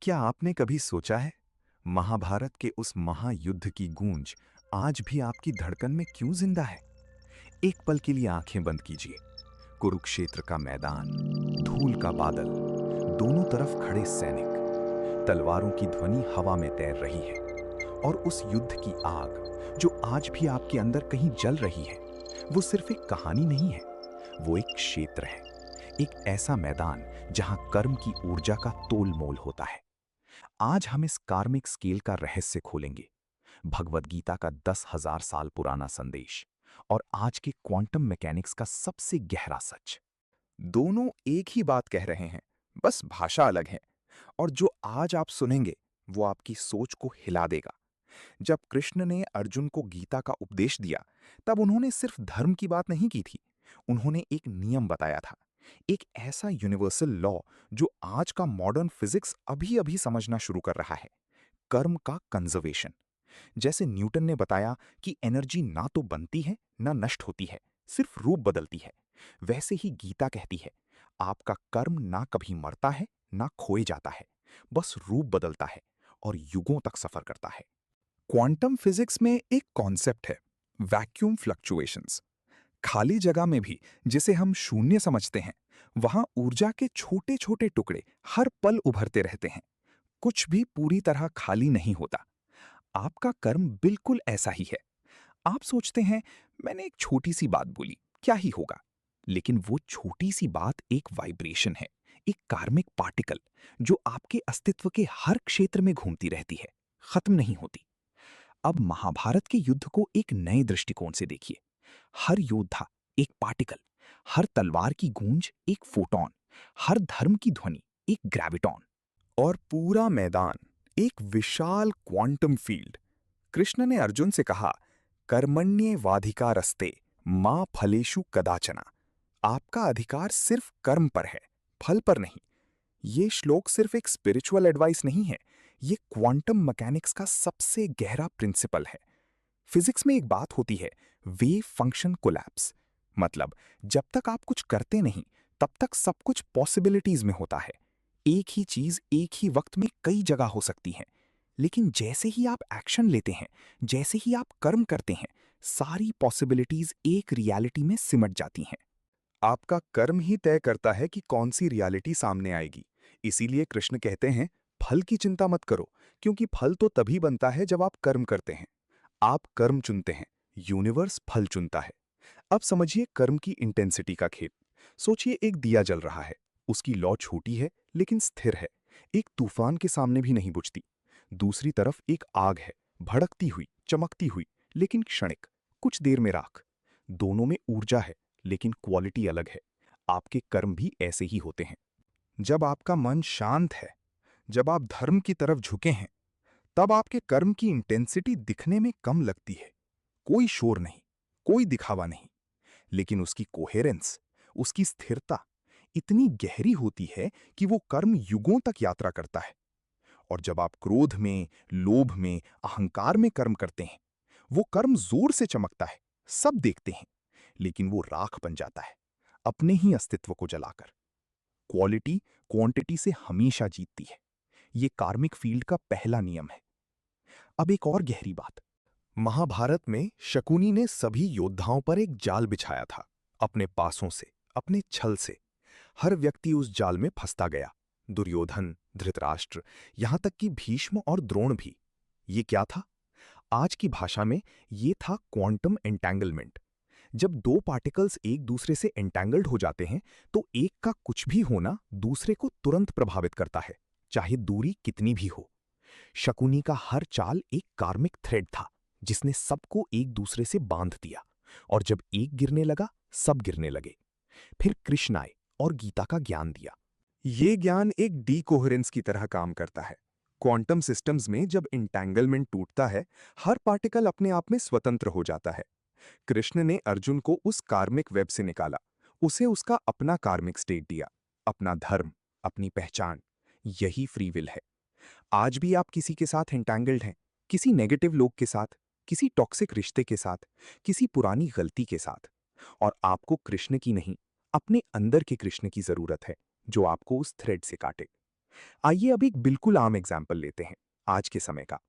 क्या आपने कभी सोचा है महाभारत के उस महायुद्ध की गूंज आज भी आपकी धड़कन में क्यों जिंदा है? एक पल के लिए आंखें बंद कीजिए। कुरुक्षेत्र का मैदान, धूल का बादल, दोनों तरफ खड़े सैनिक, तलवारों की ध्वनि हवा में तैर रही है। और उस युद्ध की आग जो आज भी आपके अंदर कहीं जल रही है, वो सिर्फ एक कहानी नहीं है, वो एक क्षेत्र है। एक ऐसा मैदान जहां कर्म की ऊर्जा का तोल मोल होता है। आज हम इस कार्मिक स्केल का रहस्य खोलेंगे। भगवद गीता का 10,000 साल पुराना संदेश और आज के क्वांटम मैकेनिक्स का सबसे गहरा सच। दोनों एक ही बात कह रहे हैं, बस भाषा अलग है। और जो आज आप सुनेंगे वो आपकी सोच को हिला देगा। जब कृष्ण ने अर्जुन को गीता का उपदेश दिया, तब उन्होंने सिर्फ धर्म की बात नहीं की थी। उन्होंने एक नियम बताया था, एक ऐसा यूनिवर्सल लॉ जो आज का मॉडर्न फिजिक्स अभी अभी समझना शुरू कर रहा है। कर्म का कंजर्वेशन। जैसे न्यूटन ने बताया कि एनर्जी ना तो बनती है ना नष्ट होती है, सिर्फ रूप बदलती है, वैसे ही गीता कहती है आपका कर्म ना कभी मरता है ना खोए जाता है, बस रूप बदलता है और युगों तक सफर करता है। क्वांटम फिजिक्स में एक कॉन्सेप्ट है, वैक्यूम फ्लक्चुएशंस। खाली जगह में भी जिसे हम शून्य समझते हैं, वहां ऊर्जा के छोटे छोटे टुकड़े हर पल उभरते रहते हैं। कुछ भी पूरी तरह खाली नहीं होता। आपका कर्म बिल्कुल ऐसा ही है। आप सोचते हैं मैंने एक छोटी सी बात बोली, क्या ही होगा। लेकिन वो छोटी सी बात एक वाइब्रेशन है, एक कार्मिक पार्टिकल जो आपके अस्तित्व के हर क्षेत्र में घूमती रहती है, खत्म नहीं होती। अब महाभारत के युद्ध को एक नए दृष्टिकोण से देखिए। हर योद्धा एक पार्टिकल, हर तलवार की गूंज एक फोटॉन, हर धर्म की ध्वनि एक ग्रेविटॉन। और पूरा मैदान एक विशाल क्वांटम फील्ड। कृष्ण ने अर्जुन से कहा, कर्मण्येवाधिकारस्ते मां फलेषु कदाचना। आपका अधिकार सिर्फ कर्म पर है, फल पर नहीं। ये श्लोक सिर्फ एक स्पिरिचुअल एडवाइस नहीं है, ये क्वांटम मैकेनिक्स का सबसे गहरा प्रिंसिपल है। फिजिक्स में एक बात होती है, वेव फंक्शन कोलैप्स। मतलब जब तक आप कुछ करते नहीं, तब तक सब कुछ पॉसिबिलिटीज में होता है। एक ही चीज एक ही वक्त में कई जगह हो सकती है। लेकिन जैसे ही आप एक्शन लेते हैं, जैसे ही आप कर्म करते हैं, सारी पॉसिबिलिटीज एक रियलिटी में सिमट जाती हैं। आपका कर्म ही तय करता है कि कौन सी रियलिटी सामने आएगी। इसीलिए कृष्ण कहते हैं, फल की चिंता मत करो, क्योंकि फल तो तभी बनता है जब आप कर्म करते हैं। आप कर्म चुनते हैं, यूनिवर्स फल चुनता है। अब समझिए कर्म की इंटेंसिटी का खेल। सोचिए एक दिया जल रहा है, उसकी लौ छोटी है लेकिन स्थिर है, एक तूफान के सामने भी नहीं बुझती। दूसरी तरफ एक आग है, भड़कती हुई, चमकती हुई, लेकिन क्षणिक, कुछ देर में राख। दोनों में ऊर्जा है, लेकिन क्वालिटी अलग है। आपके कर्म भी ऐसे ही होते हैं। जब आपका मन शांत है, जब आप धर्म की तरफ झुके हैं, तब आपके कर्म की इंटेंसिटी दिखने में कम लगती है। कोई शोर नहीं, कोई दिखावा नहीं, लेकिन उसकी कोहेरेंस, उसकी स्थिरता इतनी गहरी होती है कि वो कर्म युगों तक यात्रा करता है। और जब आप क्रोध में, लोभ में, अहंकार में कर्म करते हैं, वो कर्म जोर से चमकता है, सब देखते हैं, लेकिन वो राख बन जाता है, अपने ही अस्तित्व को जलाकर। क्वालिटी क्वांटिटी से हमेशा जीतती है। ये कार्मिक फील्ड का पहला नियम है। अब एक और गहरी बात। महाभारत में शकुनी ने सभी योद्धाओं पर एक जाल बिछाया था, अपने पासों से, अपने छल से। हर व्यक्ति उस जाल में फंसता गया, दुर्योधन, धृतराष्ट्र, यहां तक कि भीष्म और द्रोण भी। ये क्या था? आज की भाषा में ये था क्वांटम एंटैंगलमेंट। जब दो पार्टिकल्स एक दूसरे से एंटैंगल्ड हो जाते हैं, तो एक का कुछ भी होना दूसरे को तुरंत प्रभावित करता है, चाहे दूरी कितनी भी हो। शकुनी का हर चाल एक कार्मिक थ्रेड था, जिसने सबको एक दूसरे से बांध दिया। और जब एक गिरने लगा, सब गिरने लगे। फिर कृष्ण आए और गीता का ज्ञान दिया। ये ज्ञान एक डीकोहेरेंस की तरह काम करता है। क्वांटम सिस्टम्स में जब इंटैंगलमेंट टूटता है, हर पार्टिकल अपने आप में स्वतंत्र हो जाता है। कृष्ण ने अर्जुन को उस कार्मिक वेब से निकाला, उसे उसका अपना कार्मिक स्टेट दिया, अपना धर्म, अपनी पहचान। यही फ्री विल है। आज भी आप किसी के साथ एंटैंगल्ड हैं, किसी नेगेटिव लोग के साथ, किसी टॉक्सिक रिश्ते के साथ, किसी पुरानी गलती के साथ। और आपको कृष्ण की नहीं, अपने अंदर के कृष्ण की जरूरत है, जो आपको उस थ्रेड से काटे। आइए अब एक बिल्कुल आम एग्जाम्पल लेते हैं, आज के समय का।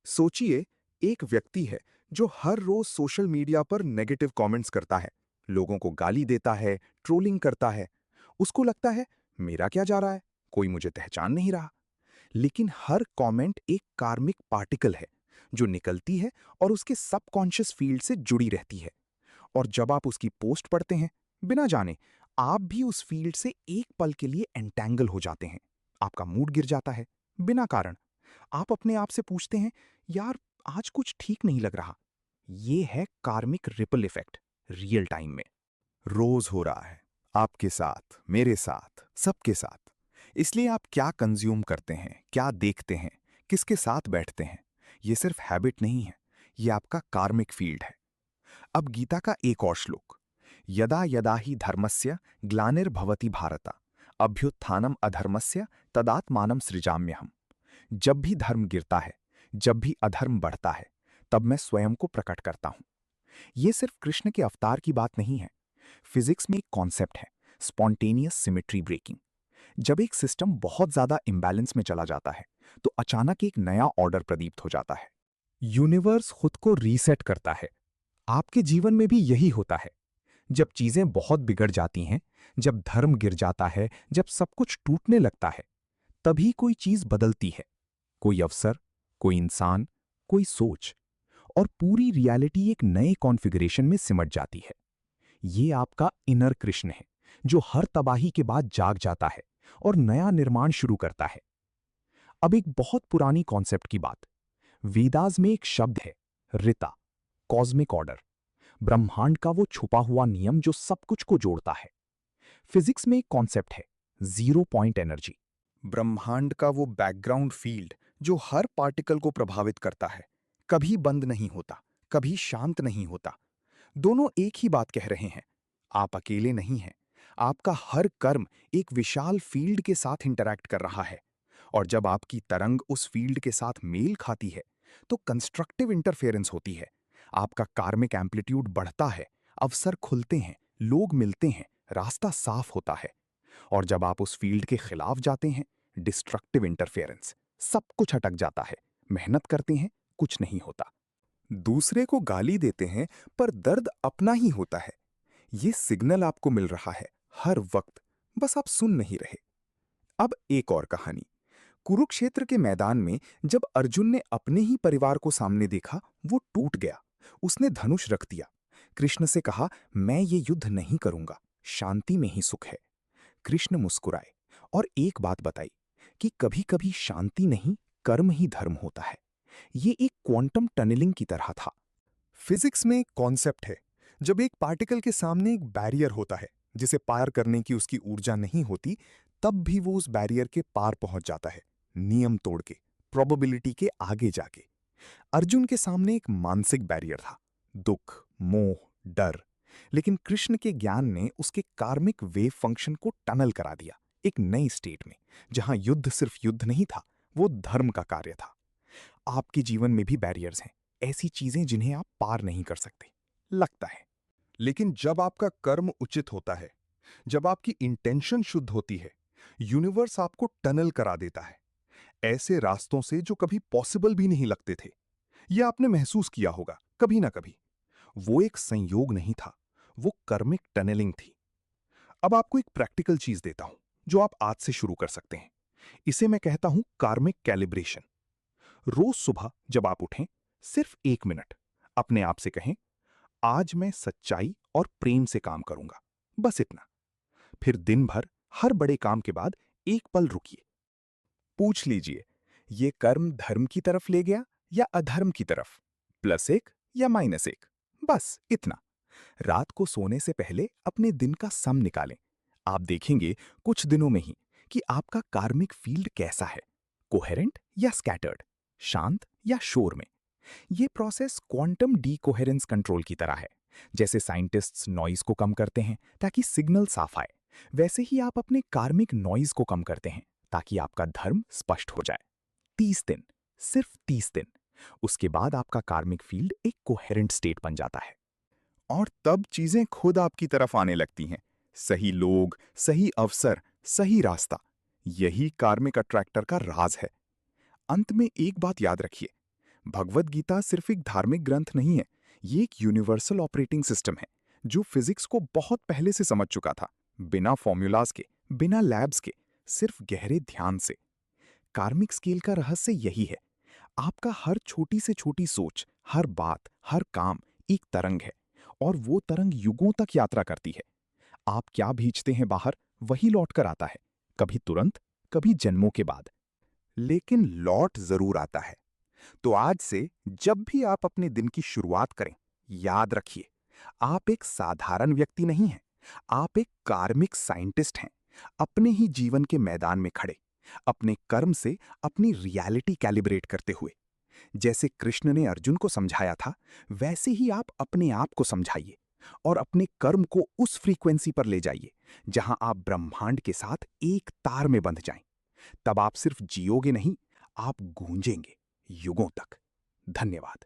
सोचिए, एक व्यक्ति है जो हर रोज सोशल मीडिया पर नेगेटिव कमेंट्स करता है, लोगों को गाली देता है, ट्रोलिंग करता है। उसको लगता है, मेरा क्या जा रहा है, कोई मुझे पहचान नहीं रहा। लेकिन हर कमेंट एक कार्मिक पार्टिकल है जो निकलती है और उसके सबकॉन्शियस फील्ड से जुड़ी रहती है। और जब आप उसकी पोस्ट पढ़ते हैं, बिना जाने आप भी उस फील्ड से एक पल के लिए एंटैंगल हो जाते हैं। आपका मूड गिर जाता है, बिना कारण। आप अपने आप से पूछते हैं, यार आज कुछ ठीक नहीं लग रहा। ये है कार्मिक रिपल इफेक्ट, रियल टाइम में। रोज हो रहा है, आपके साथ, मेरे साथ, सबके साथ। इसलिए आप क्या कंज्यूम करते हैं, क्या देखते हैं, किसके साथ बैठते हैं, ये सिर्फ हैबिट नहीं है, ये आपका कार्मिक फील्ड है। अब गीता का एक और श्लोक, यदा यदा ही धर्मस्य ग्लानिर्भवति भारत, अभ्युत्थानम अधर्मस्य तदात्मानं सृजाम्यहम्। जब भी धर्म गिरता है, जब भी अधर्म बढ़ता है, तब मैं स्वयं को प्रकट करता हूं। यह सिर्फ कृष्ण के अवतार की बात नहीं है। फिजिक्स में एक कॉन्सेप्ट है, स्पॉन्टेनियस सिमेट्री ब्रेकिंग। जब एक सिस्टम बहुत ज्यादा इंबैलेंस में चला जाता है, तो अचानक एक नया ऑर्डर प्रदीप्त हो जाता है। यूनिवर्स खुद को रीसेट करता है। आपके जीवन में भी यही होता है। जब चीजें बहुत बिगड़ जाती हैं, जब धर्म गिर जाता है, जब सब कुछ टूटने लगता है, तभी कोई चीज बदलती है। कोई अवसर, कोई इंसान, कोई सोच, और पूरी रियलिटी एक नए कॉन्फ़िगरेशन में सिमट जाती है। ये आपका इनर कृष्ण है, जो हर तबाही के बाद जाग जाता है और नया निर्माण शुरू करता है। अब एक बहुत पुरानी कॉन्सेप्ट की बात। वेदास में एक शब्द है, ऋता, कॉस्मिक ऑर्डर। ब्रह्मांड का वो छुपा हुआ नियम जो सब कुछ को जोड़ता है। फिजिक्स में एक कॉन्सेप्ट है, जीरो पॉइंट एनर्जी। ब्रह्मांड का वो बैकग्राउंड फील्ड जो हर पार्टिकल को प्रभावित करता है, कभी बंद नहीं होता, कभी शांत नहीं होता। दोनों एक ही बात कह रहे हैं, आप अकेले नहीं हैं। आपका हर कर्म एक विशाल फील्ड के साथ इंटरैक्ट कर रहा है। और जब आपकी तरंग उस फील्ड के साथ मेल खाती है, तो कंस्ट्रक्टिव इंटरफेरेंस होती है। आपका कार्मिक एम्पलीट्यूड बढ़ता है, अवसर खुलते हैं, लोग मिलते हैं, रास्ता साफ होता है। और जब आप उस फील्ड के खिलाफ जाते हैं, डिस्ट्रक्टिव इंटरफेरेंस, सब कुछ अटक जाता है। मेहनत करते हैं, कुछ नहीं होता। दूसरे को गाली देते हैं, पर दर्द अपना ही होता है। ये सिग्नल आपको मिल रहा है हर वक्त, बस आप सुन नहीं रहे। अब एक और कहानी। कुरुक्षेत्र के मैदान में जब अर्जुन ने अपने ही परिवार को सामने देखा, वो टूट गया। उसने धनुष रख दिया, कृष्ण से कहा, मैं ये युद्ध नहीं करूंगा, शांति में ही सुख है। कृष्ण मुस्कुराए और एक बात बताई कि कभी-कभी शांति नहीं, कर्म ही धर्म होता है। ये एक क्वांटम टनलिंग की तरह था। फिजिक्स में एक कॉन्सेप्ट है, जब एक पार्टिकल के सामने एक बैरियर होता है जिसे पार करने की उसकी ऊर्जा नहीं होती, तब भी वो उस बैरियर के पार पहुंच जाता है, नियम तोड़ के, प्रोबेबिलिटी के आगे जाके। अर्जुन के सामने एक मानसिक बैरियर था, दुख, मोह, डर। लेकिन कृष्ण के ज्ञान ने उसके कार्मिक वेव फंक्शन को टनल करा दिया, एक नई स्टेट में, जहां युद्ध सिर्फ युद्ध नहीं था, वो धर्म का कार्य था। आपके जीवन में भी बैरियर्स हैं, ऐसी चीजें जिन्हें आप पार नहीं कर सकते, लगता है। लेकिन जब आपका कर्म उचित होता है, जब आपकी इंटेंशन शुद्ध होती है, यूनिवर्स आपको टनल करा देता है, ऐसे रास्तों से जो कभी पॉसिबल भी नहीं लगते थे। यह आपने महसूस किया होगा कभी ना कभी। वो एक संयोग नहीं था, वो कर्मिक टनलिंग थी। अब आपको एक प्रैक्टिकल चीज देता हूं, जो आप आज से शुरू कर सकते हैं। इसे मैं कहता हूं कार्मिक कैलिब्रेशन। रोज सुबह जब आप उठें, सिर्फ 1 मिनट अपने आप से कहें, आज मैं सच्चाई और प्रेम से काम करूंगा, बस इतना। फिर दिन भर हर बड़े काम के बाद एक पल रुकिए, पूछ लीजिए, ये कर्म धर्म की तरफ ले गया या अधर्म की तरफ, +1 या -1, बस इतना। रात को सोने से पहले अपने दिन का सम निकालें। आप देखेंगे कुछ दिनों में ही कि आपका कार्मिक फील्ड कैसा है, कोहेरेंट या स्कैटर्ड, शांत या शोर में। ये प्रोसेस क्वांटम डीकोहेरेंस कंट्रोल की तरह है। जैसे साइंटिस्ट्स नॉइज को कम करते हैं ताकि सिग्नल साफ आए, वैसे ही आप अपने कार्मिक नॉइज को कम करते हैं ताकि आपका धर्म स्पष्ट हो जाए। 30 दिन, सिर्फ 30 दिन। उसके बाद आपका कार्मिक फील्ड एक कोहेरेंट स्टेट बन जाता है। और तब चीजें खुद आपकी तरफ आने लगती हैं। सही लोग, सही अवसर, सही रास्ता। यही कार्मिक अट्रैक्टर का राज है। अंत में एक बात याद रखिए, भगवत गीता सिर्फ एक धार्मिक ग्रंथ नहीं है, ये एक यूनिवर्सल ऑपरेटिंग सिस्टम है जो फिजिक्स को बहुत पहले से समझ चुका था, बिना फॉर्मूलाज के, बिना लैब्स के, सिर्फ गहरे ध्यान से। कार्मिक स्केल का रहस्य यही है, आपका हर छोटी से छोटी सोच, हर बात, हर काम एक तरंग है, और वो तरंग युगों तक यात्रा करती है। आप क्या भेजते हैं बाहर, वही लौट कर आता है, कभी तुरंत, कभी जन्मों के बाद, लेकिन लौट जरूर आता है। तो आज से जब भी आप अपने दिन की शुरुआत करें, याद रखिए, आप एक साधारण व्यक्ति नहीं हैं, आप एक कार्मिक साइंटिस्ट हैं, अपने ही जीवन के मैदान में खड़े, अपने कर्म से अपनी रियलिटी कैलिब्रेट करते हुए। जैसे कृष्ण ने अर्जुन को समझाया था, वैसे ही आप अपने आप को समझाइए और अपने कर्म को उस फ्रीक्वेंसी पर ले जाइए जहां आप ब्रह्मांड के साथ एक तार में बंध जाएं। तब आप सिर्फ जियोगे नहीं, आप गूंजेंगे युगों तक। धन्यवाद।